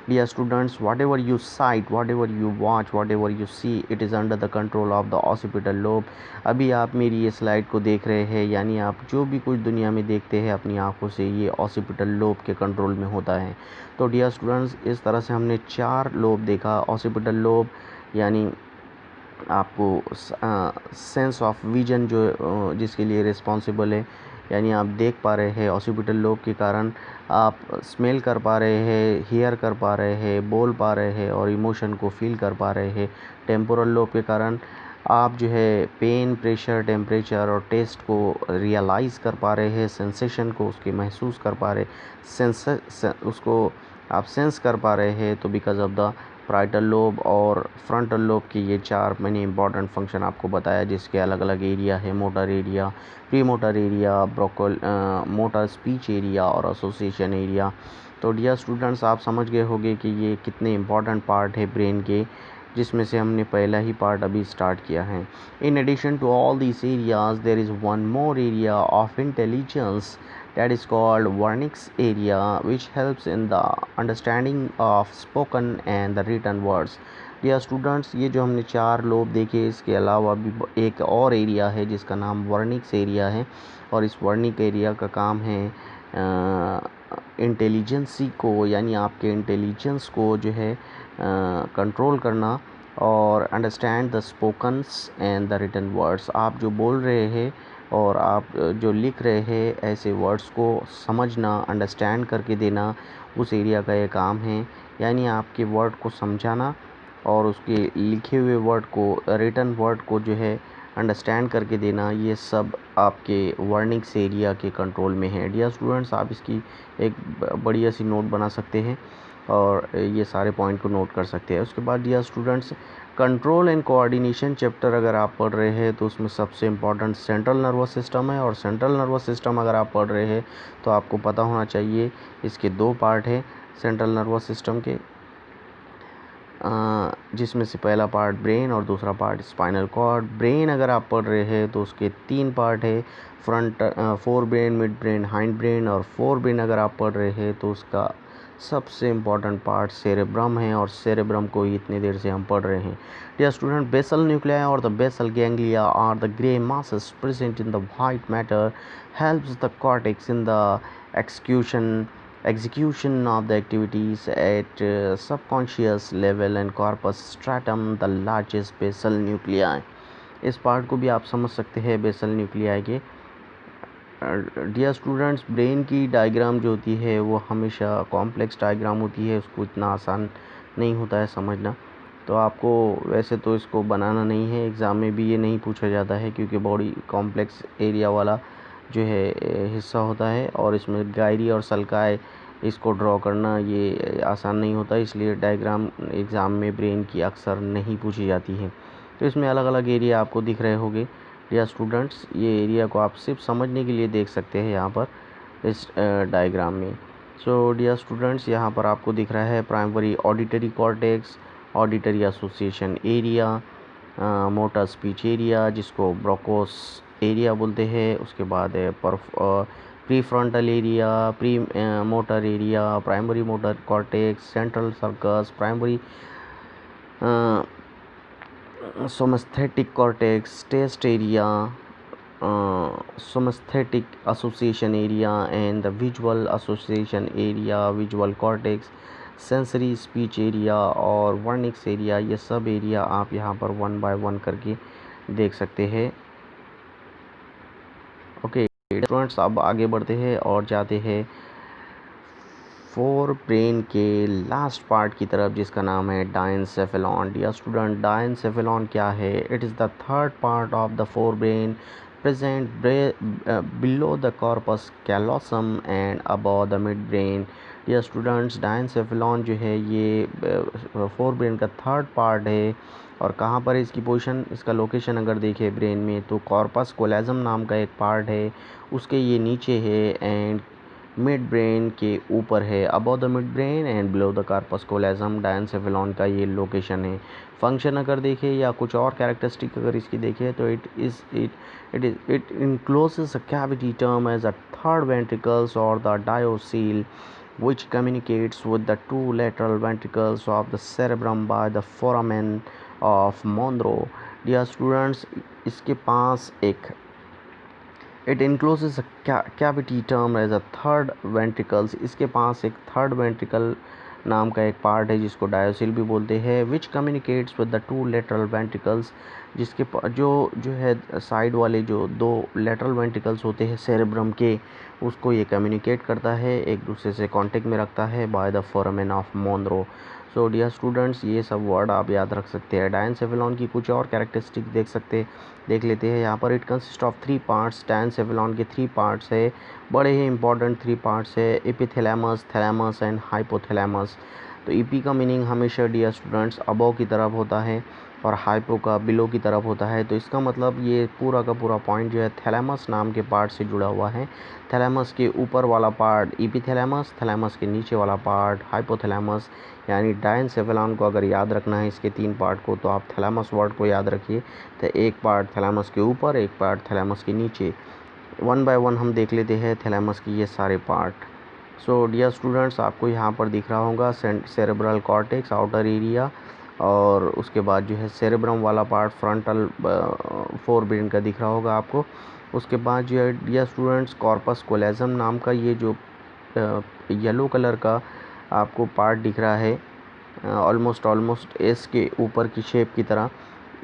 Dear students, whatever you sight, whatever you watch, whatever you see, it is under the control of the occipital lobe. अभी आप मेरी ये स्लाइड को देख रहे हैं, यानी आप जो भी कुछ दुनिया में देखते हैं अपनी आँखों से, ये ऑसिपिटल लोब के कंट्रोल में होता है. तो डियर स्टूडेंट्स, इस तरह से हमने 4 लोब देखा. ऑसिपिटल लोब यानी आपको सेंस ऑफ विजन जो जिसके लिए रिस्पॉन्सिबल है, यानी आप देख पा रहे हैं. ऑसिपिटल लोब के कारण आप स्मेल कर पा रहे हैं, हियर कर पा रहे हैं, बोल पा रहे हैं और इमोशन को फील कर पा रहे हैं. टेम्पोरल लोब के कारण आप जो है पेन, प्रेशर, टेम्परेचर और टेस्ट को रियलाइज़ कर पा रहे हैं, सेंसेशन को उसके महसूस कर पा रहे, उसको आप सेंस कर पा रहे हैं. तो because of the parietal lobe और फ्रंटल लोब की ये 4 मैंने इंपॉर्टेंट फंक्शन आपको बताया, जिसके अलग अलग एरिया है: motor area, premotor area, motor speech area और एसोसिएशन एरिया. तो डियर स्टूडेंट्स, आप समझ गए होंगे कि ये कितने इंपॉर्टेंट पार्ट है ब्रेन के, जिसमें से हमने पहला ही पार्ट अभी स्टार्ट किया है. In addition to all this areas, there is one more area of intelligence, that is called Wernicke's area, which helps in the understanding of spoken and the written words. Dear students, ये जो हमने 4 लोब देखे, इसके अलावा भी एक और एरिया है जिसका नाम वर्निक्स एरिया है. और इस वर्निक एरिया का काम है इंटेलिजेंसी को, यानी आपके इंटेलिजेंस को जो है कंट्रोल करना और understand the spokens and the written words. आप जो बोल रहे हैं और आप जो लिख रहे हैं, ऐसे वर्ड्स को समझना, अंडरस्टैंड करके देना, उस एरिया का ये काम है. यानी आपके वर्ड को समझाना और उसके लिखे हुए वर्ड को, रिटन वर्ड को जो है अंडरस्टैंड करके देना, ये सब आपके वर्निक्स एरिया के कंट्रोल में है. डियर स्टूडेंट्स, आप इसकी एक बढ़िया सी नोट बना सकते हैं और ये सारे पॉइंट को नोट कर सकते हैं. उसके बाद dear students, control and coordination chapter अगर आप पढ़ रहे हैं तो उसमें सबसे इम्पॉर्टेंट सेंट्रल नर्वस सिस्टम है, और सेंट्रल नर्वस सिस्टम अगर आप पढ़ रहे हैं तो आपको पता होना चाहिए इसके 2 पार्ट हैं सेंट्रल नर्वस सिस्टम के, जिसमें से पहला पार्ट ब्रेन और दूसरा पार्ट स्पाइनल कॉर्ड। ब्रेन अगर आप पढ़ रहे हैं तो उसके 3 पार्ट है, fore brain, mid brain, hind brain. और फोर ब्रेन अगर आप पढ़ रहे हैं तो उसका सबसे इम्पॉर्टेंट पार्ट सेरेब्रम है, और सेरेब्रम को ही इतनी देर से हम पढ़ रहे हैं। डियर स्टूडेंट, बेसल न्यूक्लियाई और the basal ganglia are the grey masses present in the white matter helps the cortex in the execution of the activities at subconscious level and corpus stratum the largest basal nuclei। इस पार्ट को भी आप समझ सकते हैं बेसल न्यूक्लियाई के। डियर स्टूडेंट्स, ब्रेन की डायग्राम जो होती है वो हमेशा कॉम्प्लेक्स डायग्राम होती है, उसको इतना आसान नहीं होता है समझना। तो आपको वैसे तो इसको बनाना नहीं है, एग्ज़ाम में भी ये नहीं पूछा जाता है क्योंकि बॉडी कॉम्प्लेक्स एरिया वाला जो है हिस्सा होता है, और इसमें गायरी और सल्काई इसको ड्रॉ करना ये आसान नहीं होता, इसलिए डायग्राम एग्ज़ाम में ब्रेन की अक्सर नहीं पूछी जाती है। तो इसमें अलग अलग एरिया आपको दिख रहे होंगे डियर स्टूडेंट्स, ये एरिया को आप सिर्फ समझने के लिए देख सकते हैं यहाँ पर इस डायग्राम में। सो डियर स्टूडेंट्स, यहाँ पर आपको दिख रहा है primary auditory cortex, auditory association area, motor speech area जिसको ब्रोकोस एरिया बोलते हैं, उसके बाद है prefrontal area, premotor area, primary motor cortex, central sulcus, primary somesthetic cortex, taste area, somesthetic association area and the visual association area, visual cortex, sensory speech area और वर्निक्स एरिया। ये सब एरिया आप यहाँ पर 1 बाय 1 करके देख सकते हैं। ओके स्टूडेंट्स, अब आगे बढ़ते हैं और जाते हैं फोर ब्रेन के लास्ट पार्ट की तरफ जिसका नाम है डायनसेफेलॉन। डियर स्टूडेंट, डायनसेफेलॉन क्या है? It is the third part of the forebrain present below the corpus callosum and above the midbrain. Dear students, diencephalon जो है ये फोर ब्रेन का थर्ड पार्ट है, और कहाँ पर है इसकी पोजीशन, इसका लोकेशन अगर देखें ब्रेन में तो कॉर्पस कोलेजम नाम का एक पार्ट है, उसके ये नीचे है, एंड मिड ब्रेन के ऊपर है, above the midbrain and below the corpus callosum. Diencephalon का ये लोकेशन है। फंक्शन अगर देखें या कुछ और कैरेक्टरिस्टिक अगर इसकी देखें तो it encloses a cavity term as a third ventricles और the diocoele which communicates with the two lateral ventricles of the cerebrum by the foramen of Monro। Dear students, इसके पास एक It encloses a cavity term as a third ventricles। इसके पास एक थर्ड वेंट्रिकल नाम का एक पार्ट है जिसको डायोसिल भी बोलते हैं, which communicates with the two lateral ventricles. जिसके जो है साइड वाले जो 2 लेटरल वेंट्रिकल्स होते हैं सेरेब्रम के, उसको ये कम्युनिकेट करता है, एक दूसरे से कांटेक्ट में रखता है by the foramen of Monro. So dear students, ये सब वर्ड आप याद रख सकते हैं। डायनसेफेलॉन की कुछ और कैरेक्टरिस्टिक देख लेते हैं यहाँ पर। It consist of 3 parts. Diencephalon के 3 पार्ट्स है, बड़े ही इंपॉर्टेंट 3 पार्ट्स है, एपिथैलेमस, थैलेमस एंड हाइपोथैलेमस। तो ईपी का मीनिंग हमेशा डियर स्टूडेंट्स अबव की तरफ होता है और हाइपो का बिलो की तरफ होता है। तो इसका मतलब ये पूरा का पूरा पॉइंट जो है थैलेमस नाम के पार्ट से जुड़ा हुआ है। थैलेमस के ऊपर वाला पार्ट एपिथैलेमस, थैलेमस के नीचे वाला पार्ट हाइपोथैलेमस। यानी डायनसेफेलॉन को अगर याद रखना है इसके 3 पार्ट को, तो आप थैलेमस वर्ड को याद रखिए। तो एक पार्ट थैलेमस के ऊपर, एक पार्ट थैलेमस के नीचे। 1 बाय 1 हम देख लेते हैं थैलेमस की ये सारे पार्ट। सो डियर स्टूडेंट्स, आपको यहाँ पर दिख रहा होगा सेरेब्रल कॉर्टेक्स आउटर एरिया, और उसके बाद जो है सेरेब्रम वाला पार्ट फ्रंटल फोर ब्रेन का दिख रहा होगा आपको। उसके बाद जो है डियर स्टूडेंट्स कॉर्पस कोलेजम नाम का ये जो येलो कलर का आपको पार्ट दिख रहा है, ऑलमोस्ट एस के ऊपर की शेप की तरह,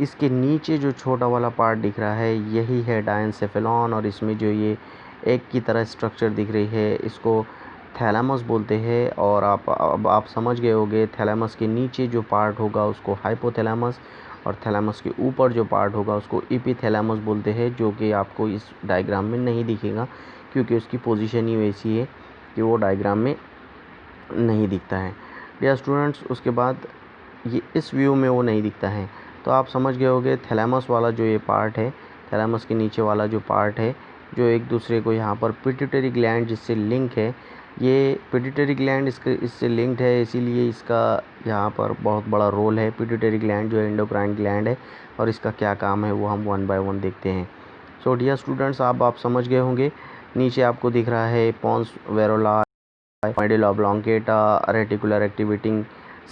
इसके नीचे जो छोटा वाला पार्ट दिख रहा है यही है डायनसेफेलॉन। और इसमें जो ये एक की तरह स्ट्रक्चर दिख रही है इसको थैलेमस बोलते हैं। और अब आप समझ गए होंगे थैलेमस के नीचे जो पार्ट होगा उसको हाइपोथैलेमस, और थैलेमस के ऊपर जो पार्ट होगा उसको एपिथैलेमस बोलते हैं, जो कि आपको इस डायग्राम में नहीं दिखेगा क्योंकि उसकी पोजीशन ही वैसी है कि वो डायग्राम में नहीं दिखता है। डियर स्टूडेंट्स, उसके बाद ये इस व्यू में वो नहीं दिखता है। तो आप समझ गए होंगे थैलेमस वाला जो ये पार्ट है, थैलेमस के नीचे वाला जो पार्ट है, जो एक दूसरे को यहाँ पर पिट्यूटरी ग्लैंड जिससे लिंक है, ये पिट्यूटरी ग्लैंड इससे लिंक्ड है, इसीलिए इसका यहाँ पर बहुत बड़ा रोल है। पिट्यूटरी ग्लैंड जो एंडोक्राइन ग्लैंड है और इसका क्या काम है वो हम वन बाय वन देखते हैं। सो डियर स्टूडेंट्स, आप समझ गए होंगे। नीचे आपको दिख रहा है pons varolii, medulla oblongata, reticular activating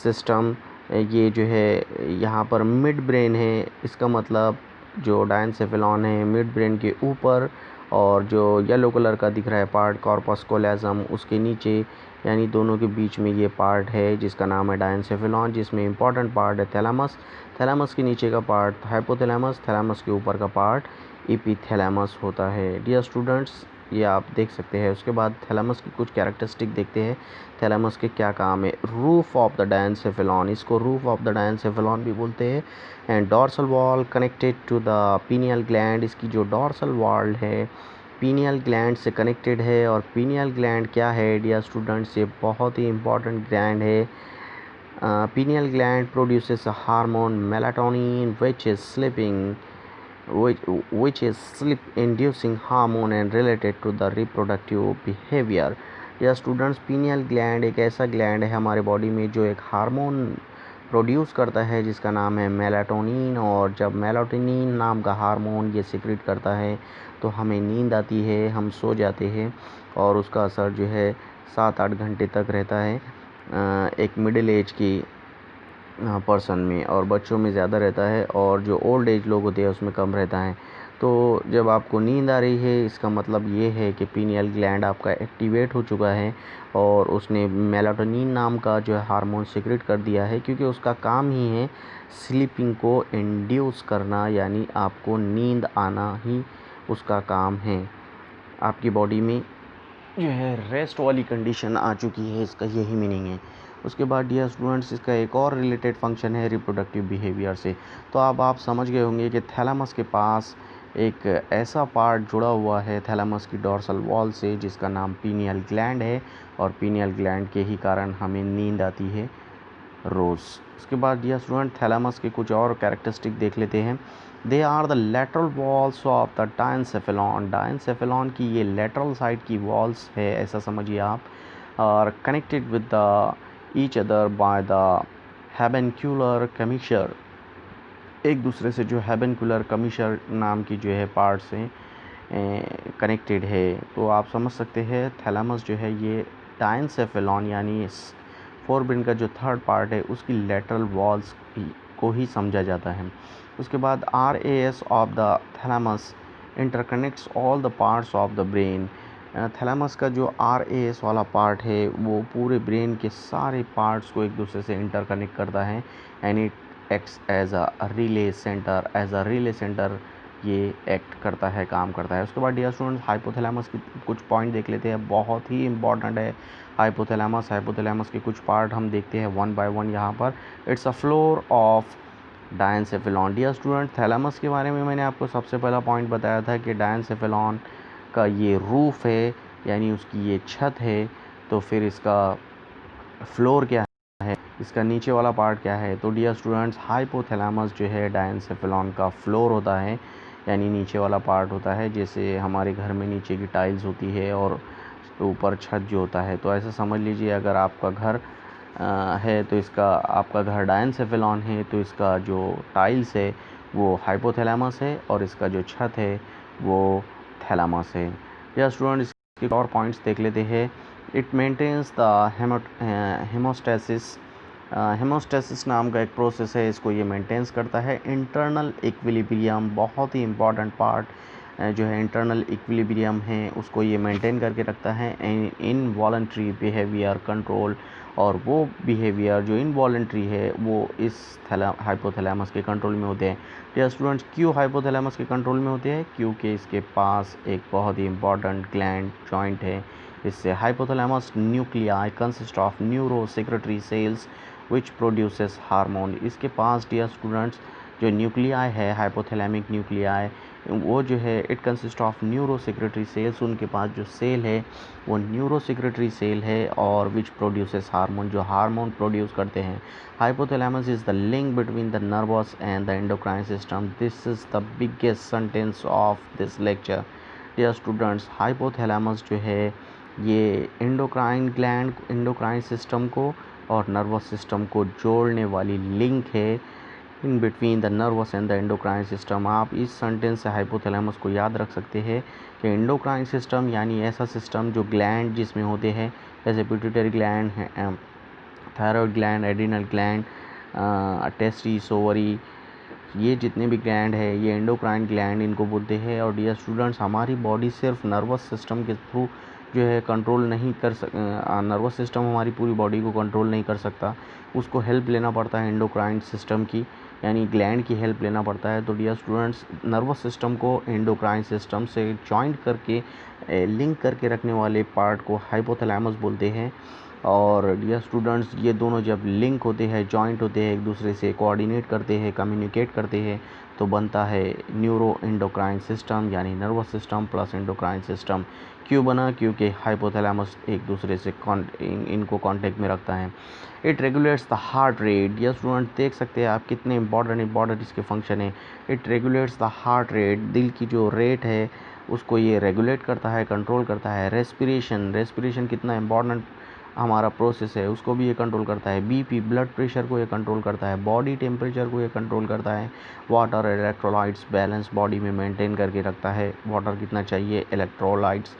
system, ये जो है यहाँ पर मिड ब्रेन है। इसका मतलब जो डायनसेफेलॉन है मिड ब्रेन के ऊपर, और जो येलो कलर का दिख रहा है पार्ट कॉर्पस कोलेजम उसके नीचे, यानी दोनों के बीच में ये पार्ट है जिसका नाम है डायनसेफेलॉन, जिसमें इंपॉर्टेंट पार्ट है थैलेमस। थैलेमस के नीचे का पार्ट हाइपोथैलेमस, थैलेमस के ऊपर का पार्ट एपिथैलेमस होता है। डियर स्टूडेंट्स, ये आप देख सकते हैं। उसके बाद थैलेमस की कुछ कैरेक्टरिस्टिक देखते हैं, थैलेमस के क्या काम है। रूफ ऑफ द डायनसेफेलॉन, इसको रूफ ऑफ द डायनसेफेलॉन भी बोलते हैं। And dorsal wall connected to the pineal gland, इसकी जो डॉर्सल वॉल है पीनियल ग्लैंड से कनेक्टेड है। और पीनियल ग्लैंड क्या है डियर स्टूडेंट्स, ये बहुत ही इंपॉर्टेंट ग्लैंड है। pineal gland produces a hormone melatonin which is sleep inducing hormone and related to the reproductive behavior। या स्टूडेंट्स, पीनियल ग्लैंड एक ऐसा ग्लैंड है हमारे बॉडी में जो एक हार्मोन प्रोड्यूस करता है जिसका नाम है मेलाटोनिन। और जब मेलाटोनिन नाम का हार्मोन ये सिक्रेट करता है तो हमें नींद आती है, हम सो जाते हैं, और उसका असर जो है 7-8 घंटे तक रहता है एक मिडिल एज की पर्सन में, और बच्चों में ज़्यादा रहता है, और जो ओल्ड एज लोग होते हैं उसमें कम रहता है। तो जब आपको नींद आ रही है इसका मतलब ये है कि पीनियल ग्लैंड आपका एक्टिवेट हो चुका है और उसने मेलाटोनिन नाम का जो है हार्मोन सिक्रेट कर दिया है, क्योंकि उसका काम ही है स्लीपिंग को इंड्यूस करना, यानी आपको नींद आना ही उसका काम है। आपकी बॉडी में जो है रेस्ट वाली कंडीशन आ चुकी है, इसका यही मीनिंग है। उसके बाद डियर स्टूडेंट्स, इसका एक और रिलेटेड फंक्शन है रिप्रोडक्टिव बिहेवियर से। तो अब आप समझ गए होंगे कि थैलेमस के पास एक ऐसा पार्ट जुड़ा हुआ है थैलेमस की डॉर्सल वॉल से जिसका नाम पीनियल ग्लैंड है, और पीनियल ग्लैंड के ही कारण हमें नींद आती है रोज़। उसके बाद डियर स्टूडेंट, थैलेमस के कुछ और कैरेक्टरिस्टिक देख लेते हैं। They are the lateral walls of the diencephalon, diencephalon की ये लेटरल साइड की वॉल्स है, ऐसा समझिए आप, और connected with the each other by the habenular commissure, एक दूसरे से जो हैबेनक्यूलर कमीशर नाम की जो है पार्ट्स हैं कनेक्टेड है। तो आप समझ सकते हैं थैलेमस जो है ये डायनसेफेलॉन यानी फोरब्रेन का जो थर्ड पार्ट है उसकी लेटरल वॉल्स को ही समझा जाता है। उसके बाद RAS of the thalamus interconnects all the parts of the brain. Thalamus का जो RAS वाला पार्ट है वो पूरे ब्रेन के सारे पार्ट्स को एक दूसरे से इंटरकनेक्ट करता है, and it acts as a relay centre, ये एक्ट करता है, काम करता है। उसके बाद डियर स्टूडेंट्स, हाइपोथैलेमस की कुछ पॉइंट देख लेते हैं, बहुत ही इंपॉर्टेंट है हाइपोथैलेमस के कुछ पार्ट हम देखते हैं वन बाय वन यहाँ पर। It's a floor of diencephalon. Dear student, thalamus के बारे में मैंने आपको सबसे पहला पॉइंट बताया था कि डायनसेफेलॉन का ये रूफ है, यानी उसकी ये छत है। तो फिर इसका फ्लोर क्या है, इसका नीचे वाला पार्ट क्या है? तो डियर स्टूडेंट्स, हाइपोथैलेमस जो है डायनसेफेलॉन का फ्लोर होता है, यानी नीचे वाला पार्ट होता है, जैसे हमारे घर में नीचे की टाइल्स होती है और ऊपर छत जो होता है। तो ऐसा समझ लीजिए अगर आपका घर है तो इसका आपका घर डायनसेफेलॉन है, तो इसका जो टाइल्स है वो हाइपोथैलेमस है और इसका जो छत है वो थैलेमस है। या स्टूडेंट, इसके और पॉइंट्स देख लेते हैं। It maintains the homeostasis, homeostasis नाम का एक प्रोसेस है, इसको ये मेंटेन्स करता है। इंटरनल इक्विलिब्रियम, बहुत ही इंपॉर्टेंट पार्ट जो है इंटरनल इक्विलिब्रियम है उसको ये मेंटेन करके रखता है। इनवॉलंटरी बिहेवियर कंट्रोल, और वो बिहेवियर जो इनवॉलंटरी है वो इस हाइपोथैलेमस के कंट्रोल में होते हैं। डियर स्टूडेंट्स, क्यों हाइपोथैलेमस के कंट्रोल में होते हैं? क्योंकि इसके पास एक बहुत ही इंपॉर्टेंट ग्लैंड जॉइंट है। इससे hypothalamus nuclei consist of neurosecretory cells which produces hormone. इसके पास डियर स्टूडेंट्स जो न्यूक्लियाई है, हाइपोथैलेमिक न्यूक्लियाई, वो जो है it consist of neurosecretory cells. उनके पास जो सेल है वो न्यूरो सेक्रेटरी सेल है और विच प्रोड्यूसेस हार्मोन, जो हार्मोन प्रोड्यूस करते हैं। Hypothalamus is the link between the nervous and the endocrine system. This is the biggest sentence of this lecture. Dear students, hypothalamus जो है ये एंडोक्राइन सिस्टम को और नर्वस सिस्टम को जोड़ने वाली लिंक है in between the nervous and the endocrine system. आप इस सेंटेंस से हाइपोथैलेमस को याद रख सकते हैं कि एंडोक्राइन सिस्टम यानी ऐसा सिस्टम जो ग्लैंड जिसमें होते हैं, जैसे पिट्यूटरी ग्लैंड है, thyroid gland, adrenal gland, testis, ovary, ये जितने भी ग्लैंड है ये एंडोक्राइन ग्लैंड इनको बोलते हैं। और डियर स्टूडेंट्स, हमारी बॉडी सिर्फ नर्वस सिस्टम के थ्रू जो है कंट्रोल नहीं कर नर्वस सिस्टम हमारी पूरी बॉडी को कंट्रोल नहीं कर सकता, उसको हेल्प लेना पड़ता है एंडोक्राइन सिस्टम की, यानी ग्लैंड की हेल्प लेना पड़ता है। तो डियर स्टूडेंट्स, नर्वस सिस्टम को एंडोक्राइन सिस्टम से जॉइंट करके लिंक करके रखने वाले पार्ट को हाइपोथैलेमस बोलते हैं। और डियर स्टूडेंट्स, ये दोनों जब लिंक होते हैं, जॉइंट होते हैं, एक दूसरे से कोऑर्डिनेट करते हैं, कम्युनिकेट करते हैं, तो बनता है न्यूरो एंडोक्राइन सिस्टम, यानी nervous system plus endocrine system. क्यों बना? क्योंकि हाइपोथैलेमस एक दूसरे से इनको कांटेक्ट में रखता है। It regulates the heart rate. Dear student, देख सकते हैं आप कितने इंपॉर्टेंट इसके फंक्शन है। It regulates the heart rate, दिल की जो रेट है उसको ये रेगुलेट करता है, कंट्रोल करता है। रेस्पिरेशन कितना इंपॉर्टेंट हमारा प्रोसेस है, उसको भी ये कंट्रोल करता है। बीपी, ब्लड प्रेशर को ये कंट्रोल करता है। बॉडी टेम्परेचर को ये कंट्रोल करता है। वाटर, इलेक्ट्रोलाइट्स बैलेंस बॉडी में मेंटेन करके रखता है। वाटर कितना चाहिए, इलेक्ट्रोलाइट्स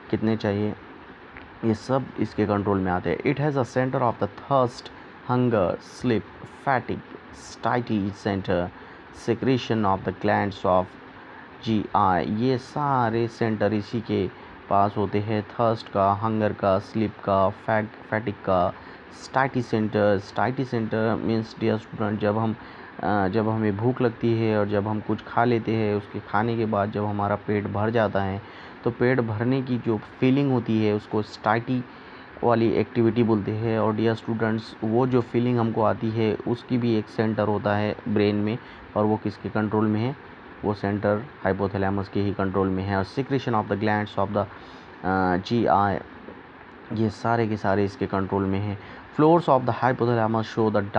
कितने चाहिए, ये सब इसके कंट्रोल में आते हैं। It has a centre of the thirst, hunger, sleep, fatigue, satiety centre, secretion of the glands of GI, ये सारे सेंटर इसी के पास होते हैं। थर्स्ट का, हंगर का, स्लीप का, फैटिक का, स्टाइटी सेंटर मीन्स डियर स्टूडेंट, जब हमें भूख लगती है और जब हम कुछ खा लेते हैं, उसके खाने के बाद जब हमारा पेट भर जाता है तो पेट भरने की जो फीलिंग होती है उसको स्टाइटी वाली एक्टिविटी बोलते हैं। और डियर स्टूडेंट्स, वो जो फीलिंग हमको आती है उसकी भी एक सेंटर होता है ब्रेन में, और वो किसके कंट्रोल में है? वो सेंटर हाइपोथैलेमस के ही कंट्रोल में है। और secretion of the glands of the GI, ये सारे के सारे इसके कंट्रोल में है। Floors of the hypothalamus show the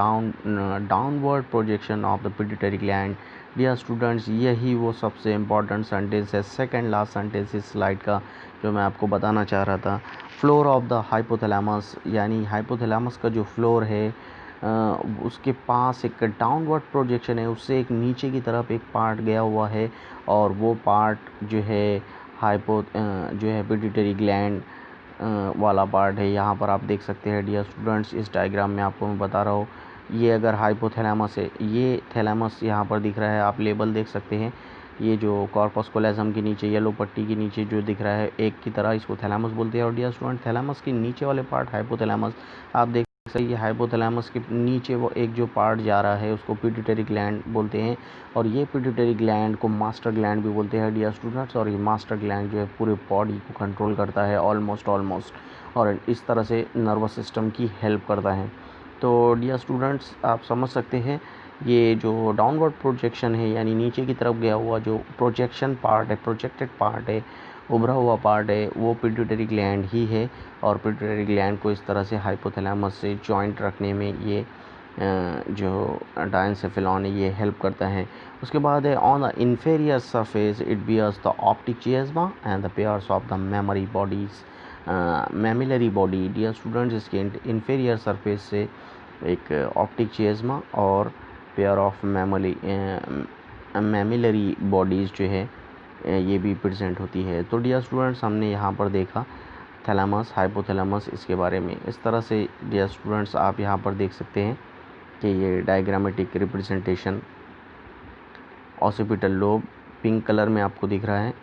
downward projection of the pituitary gland. Dear students, यही वो सबसे इम्पॉर्टेंट सेंटेंस है, सेकंड लास्ट सेंटेंस इस स्लाइड का, जो मैं आपको बताना चाह रहा था। फ्लोर ऑफ द हाइपोथैलेमस, यानी हाइपोथैलेमस का जो फ्लोर है उसके पास एक डाउनवर्ड प्रोजेक्शन है, उससे एक नीचे की तरफ एक पार्ट गया हुआ है, और वो पार्ट जो है जो है पिट्यूटरी ग्लैंड वाला पार्ट है। यहाँ पर आप देख सकते हैं डियर स्टूडेंट्स, इस डायग्राम में आपको मैं बता रहा हूँ, ये अगर हाइपोथैलेमस है, ये थैलेमस यहाँ पर दिख रहा है, आप लेबल देख सकते हैं। ये जो कॉर्पस कोलेजम के नीचे येलो पट्टी के नीचे जो दिख रहा है एक की तरह, इसको थैलेमस बोलते हैं। और डियर स्टूडेंट, थैलेमस के नीचे वाले पार्ट हाइपोथैलेमस, आप देख सकते हैं हाइपोथैलेमस के नीचे वो एक जो पार्ट जा रहा है उसको पिट्यूटरी ग्लैंड बोलते हैं। और ये पिट्यूटरी ग्लैंड को मास्टर ग्लैंड भी बोलते हैं डियर स्टूडेंट्स। और ये मास्टर ग्लैंड जो है पूरे बॉडी को कंट्रोल करता है ऑलमोस्ट, और इस तरह से नर्वस सिस्टम की हेल्प करता है। तो डियर स्टूडेंट्स, आप समझ सकते हैं ये जो डाउनवर्ड प्रोजेक्शन है, यानी नीचे की तरफ गया हुआ जो प्रोजेक्शन पार्ट है, प्रोजेक्टेड पार्ट है, उभरा हुआ पार्ट है, वो पिट्यूटरी ग्लैंड ही है। और पिट्यूटरी ग्लैंड को इस तरह से हाइपोथैलेमस से जॉइंट रखने में ये जो डायनसेफेलॉन है ये हेल्प करता है। उसके बाद है on the inferior surface it bears the optic chiasma and the pairs of the memory bodies, mammillary body. Dear students, इसके इन्फेरियर सरफेस से एक ऑप्टिक चिएस्मा और पेयर ऑफ मैमिलरी बॉडीज़ जो है ये भी प्रेजेंट होती है। तो डियर स्टूडेंट्स, हमने यहाँ पर देखा थैलेमस, हाइपोथैलेमस, इसके बारे में। इस तरह से डियर स्टूडेंट्स, आप यहाँ पर देख सकते हैं कि ये diagrammatic representation, occipital lobe pink colour में आपको दिख रहा है,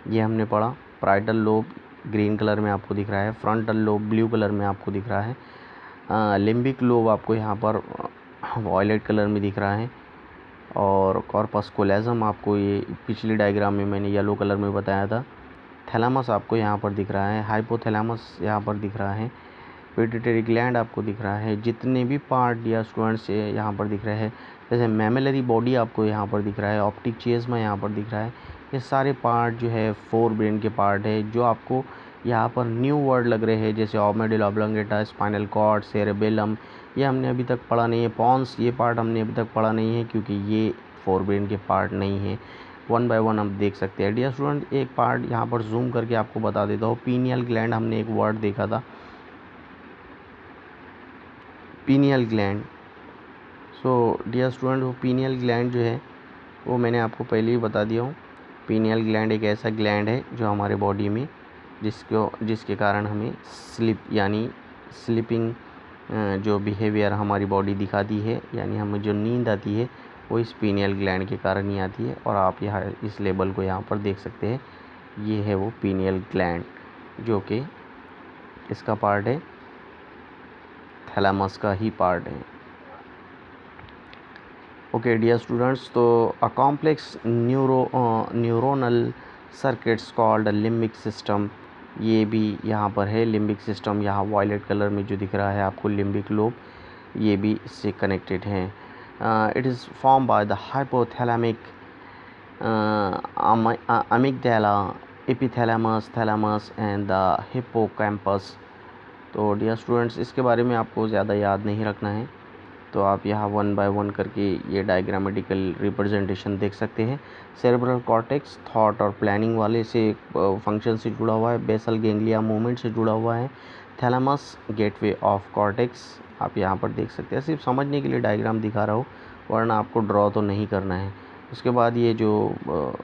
ये हमने पढ़ा। पैराइटल लोब ग्रीन कलर में आपको दिख रहा है। फ्रंटल लोब ब्लू कलर में आपको दिख रहा है। लिम्बिक लोब आपको यहाँ पर वॉयलेट कलर में दिख रहा है। और कॉर्पस कोलेजम आपको ये पिछली डायग्राम में मैंने येलो कलर में बताया था। थैलेमस आपको यहाँ पर दिख रहा है। हाइपोथैलेमस यहाँ पर दिख रहा है। पिट्यूटरी ग्लैंड आपको दिख रहा है। जितने भी पार्ट डियर स्टूडेंट्स यहाँ पर दिख रहे हैं, जैसे मैमेलरी बॉडी आपको यहाँ पर दिख रहा है, ऑप्टिक चिज्मा यहाँ पर दिख रहा है, ये सारे पार्ट जो है फोर ब्रेन के पार्ट है। जो आपको यहाँ पर न्यू वर्ड लग रहे हैं जैसे ओमेडुला ऑब्लोंगेटा, स्पाइनल कॉर्ड, सेरेबेलम, ये हमने अभी तक पढ़ा नहीं है। पॉन्स, ये पार्ट हमने अभी तक पढ़ा नहीं है क्योंकि ये फोर ब्रेन के पार्ट नहीं है। वन बाय वन हम देख सकते हैं। डियर स्टूडेंट, एक पार्ट यहाँ पर जूम करके आपको बता देता हूँ। पीनियल ग्लैंड, हमने एक वर्ड देखा था, pineal gland. So dear student, वो पीनियल ग्लैंड जो है वो मैंने आपको पहले ही बता दिया हूँ। पीनियल ग्लैंड एक ऐसा ग्लैंड है जो हमारे बॉडी में जिसके कारण हमें स्लिप यानी स्लीपिंग जो बिहेवियर हमारी बॉडी दिखाती है, यानी हमें जो नींद आती है वो इस पीनियल ग्लैंड के कारण ही आती है। और आप यहाँ इस लेबल को यहाँ पर देख सकते हैं, ये है वो पीनियल ग्लैंड जो कि इसका पार्ट है, थैलेमस का ही पार्ट है। ओके डियर स्टूडेंट्स, तो a complex neuronal circuits called limbic system, ये भी यहाँ पर है। लिम्बिक सिस्टम यहाँ वायलेट कलर में जो दिख रहा है आपको, लिम्बिक लोब, ये भी इससे कनेक्टेड है। It is form by the hypothalamic amygdala, epithalamus, thalamus and the hippocampus. तो डियर स्टूडेंट्स, इसके बारे में आपको ज़्यादा याद नहीं रखना है, तो आप यहाँ वन बाय वन करके ये डायग्रामेटिकल रिप्रेजेंटेशन देख सकते हैं। सेरेब्रल कॉर्टेक्स थॉट और प्लानिंग वाले से फंक्शन से जुड़ा हुआ है। बेसल गैंग्लिया मूवमेंट से जुड़ा हुआ है। थैलेमस गेटवे ऑफ कॉर्टेक्स, आप यहाँ पर देख सकते हैं। सिर्फ समझने के लिए डायग्राम दिखा रहा हूँ, वरना आपको ड्रॉ तो नहीं करना है। उसके बाद ये जो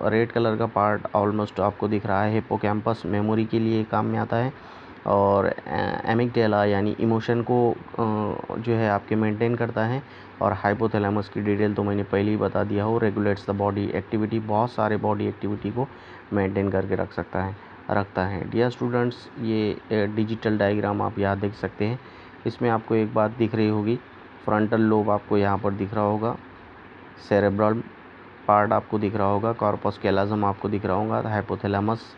रेड कलर का पार्ट ऑलमोस्ट आपको दिख रहा है, हिप्पोकैम्पस मेमोरी के लिए काम में आता है। और एमिगडाला यानी इमोशन को जो है आपके मेंटेन करता है। और हाइपोथैलेमस की डिटेल तो मैंने पहले ही बता दिया हो, रेगुलेट्स द बॉडी एक्टिविटी, बहुत सारे बॉडी एक्टिविटी को मेंटेन करके रखता है। डियर स्टूडेंट्स, ये डिजिटल डायग्राम आप यहाँ देख सकते हैं। इसमें आपको एक बात दिख रही होगी, फ्रंटल लोब आपको यहाँ पर दिख रहा होगा, सेरेब्रल पार्ट आपको दिख रहा होगा, कॉर्पस कैलोजम आपको दिख रहा होगा, हाइपोथैलेमस,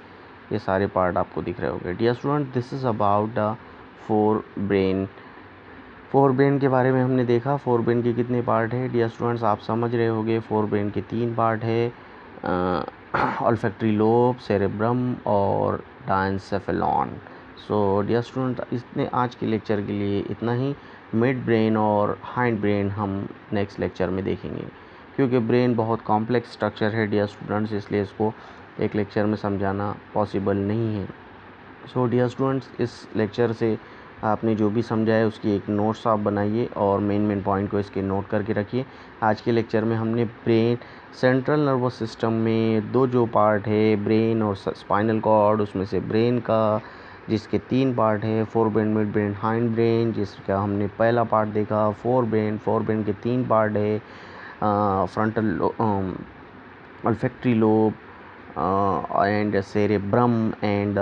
ये सारे पार्ट आपको दिख रहे होंगे। Dear student, this is about the forebrain के बारे में हमने देखा। फोर ब्रेन के कितने पार्ट है डियर स्टूडेंट्स, आप समझ रहे होंगे। फोर ब्रेन के 3 पार्ट है, ऑल्फैक्टरी लोब, सेरेब्रम और डायनसेफेलॉन। सो डियर स्टूडेंट, इतने आज के लेक्चर के लिए इतना ही। मिड ब्रेन और हाइंड ब्रेन हम नेक्स्ट लेक्चर में देखेंगे, क्योंकि ब्रेन बहुत कॉम्प्लेक्स स्ट्रक्चर है डियर स्टूडेंट्स, इसलिए इसको एक लेक्चर में समझाना पॉसिबल नहीं है। सो डियर स्टूडेंट्स, इस लेक्चर से आपने जो भी समझा है उसकी एक नोट्स आप बनाइए और मेन पॉइंट को इसके नोट करके रखिए। आज के लेक्चर में हमने ब्रेन, सेंट्रल नर्वस सिस्टम में 2 जो पार्ट है, ब्रेन और स्पाइनल कॉर्ड, उसमें से ब्रेन का जिसके 3 पार्ट है, fore brain, mid brain, hind brain, जिसका हमने पहला पार्ट देखा। फोर ब्रेन के 3 पार्ट है, frontal olfactory lobe and cerebrum and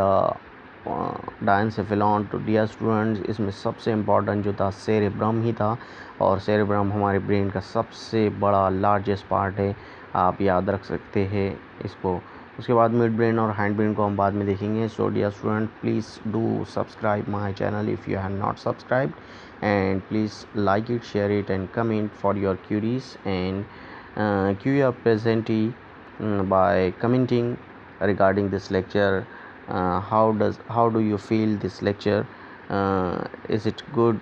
diencephalon. तो डियर स्टूडेंट्स, इसमें सबसे इम्पॉर्टेंट जो था सेरेब्रम ही था, और सेरेब्रम हमारे ब्रेन का सबसे बड़ा लार्जेस्ट पार्ट है, आप याद रख सकते हैं इसको। उसके बाद मिड ब्रेन और हाइंड ब्रेन को हम बाद में देखेंगे। So dear student, please do subscribe my channel if you have not subscribed, and please like it, share it and comment for your queries, and give your presently by commenting regarding this lecture. How do you feel this lecture? Is it good,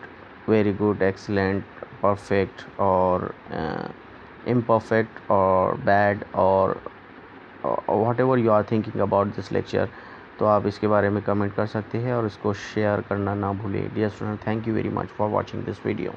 very good, excellent, perfect, or imperfect, or bad, or whatever you are thinking about this lecture? तो आप इसके बारे में कमेंट कर सकते हैं और इसको शेयर करना ना भूलें। Dear student, thank you very much for watching this video.